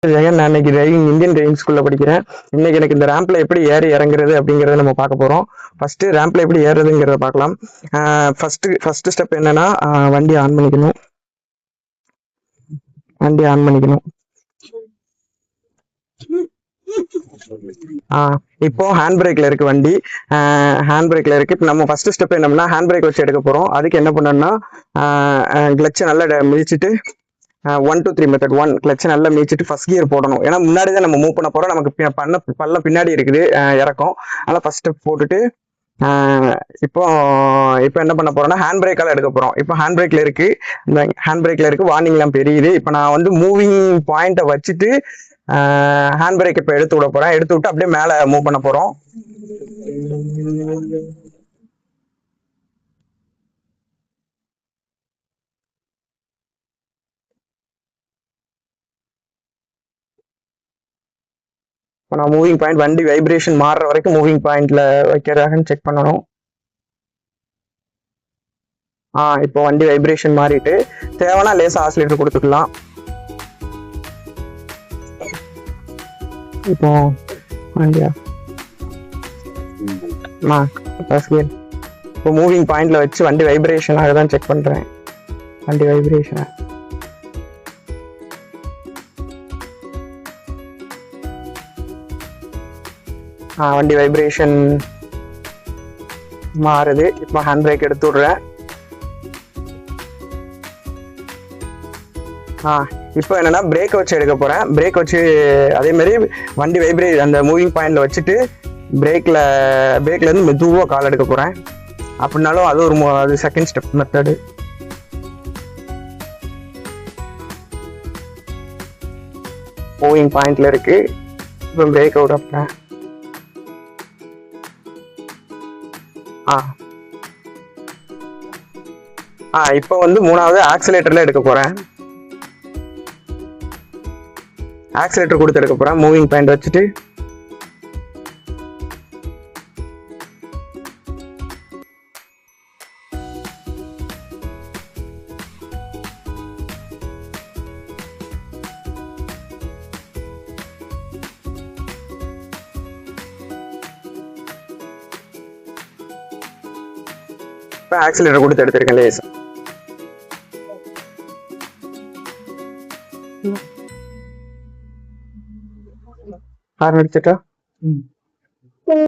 ஜெகன், நான் இன்னைக்கு Indian driving ஸ்கூல்ல படிக்கிறேன். இன்னைக்கு எனக்கு இந்த ரேம்ப்ல எப்படி ஏறி இறங்குறது அப்படிங்கறத நம்ம பார்க்க போறோம். ஃபர்ஸ்ட் ரேம்ப்ல எப்படி ஏறுறதுங்கிறத பார்க்கலாம். ஃபர்ஸ்ட் ஸ்டெப் என்னன்னா, வண்டி ஆன் பண்ணிக்கணும். இப்போ ஹேண்ட் பிரேக்ல இருக்கு வண்டி. ஹேண்ட் பிரேக்ல இருக்கு. இப்போ நம்ம ஃபர்ஸ்ட் ஸ்டெப் என்னன்னா, ஹேண்ட் பிரேக் வச்சு எடுக்க போறோம். அதுக்கு என்ன பண்ணணும்னா, கிளட்சை நல்லா மிதிச்சுட்டு 1 2 3 மெத்தட். 1 கிளட்சை நல்லா மிதிச்சுட்டு ஃபர்ஸ்ட் கியர் போடணும். ஏன்னா முன்னாடி தான் நம்ம மூவ் பண்ண போறோம். நமக்கு பல்ல பின்னாடி இருக்குது இறக்கம். அதனால ஃபர்ஸ்ட் ஸ்டெப் போட்டுட்டு இப்போ இப்போ என்ன பண்ண போறோம்னா, ஹேண்ட் பிரேக்கால எடுக்க போறோம். இப்போ ஹேண்ட் பிரேக்ல இருக்கு. இந்த ஹேண்ட் பிரேக்ல இருக்கு, வார்னிங் எல்லாம் தெரியுது. இப்போ நான் வந்து மூவிங் பாயிண்ட்டை வச்சுட்டு ஹேண்ட் பிரேக் இப்போ எடுத்து விட போறேன். எடுத்து விட்டு அப்படியே மேல மூவ் பண்ண போறோம். இப்போ நான் மூவிங் பாயிண்ட், வண்டி வைப்ரேஷன் மாறுற வரைக்கும் மூவிங் பாயிண்ட்ல வைக்கிறதாகன்னு செக் பண்ணணும். இப்போ வண்டி வைப்ரேஷன் மாறிட்டு தேவைன்னா லேசா ஆசிலேட்டர் கொடுத்துக்கலாம். இப்போ வண்டியா இப்போ மூவிங் பாயிண்ட்ல வச்சு வண்டி வைப்ரேஷன் ஆகுதான் செக் பண்றேன். வண்டி வைப்ரேஷன் வண்டி வைப்ரேஷன் மாறுது. இப்போ ஹேண்ட் பிரேக் எடுத்து விடுறேன். இப்போ என்னன்னா, பிரேக் வச்சு எடுக்க போறேன். பிரேக் வச்சு அதே மாதிரி வண்டி அந்த மூவிங் பாயிண்ட்ல வச்சுட்டு பிரேக்ல இருந்து மெதுவா கால் எடுக்க போறேன். அப்படின்னாலும் அது செகண்ட் ஸ்டெப் மெத்தடு. மூவிங் பாயிண்ட்ல இருக்கு. இப்போ பிரேக் அவுட் அப்ப இப்போ வந்து மூணாவது ஆக்சிலேட்டர்ல எடுக்க போறேன். ஆக்சிலேட்டர் கொடுத்து எடுக்க போறேன். மூவிங் பாயிண்ட் வச்சுட்டு ஆக்சிலேட்டர் கொடுத்து எடுத்திருக்கேன் லேசா. ஹார்ன் அடிச்சுட்டா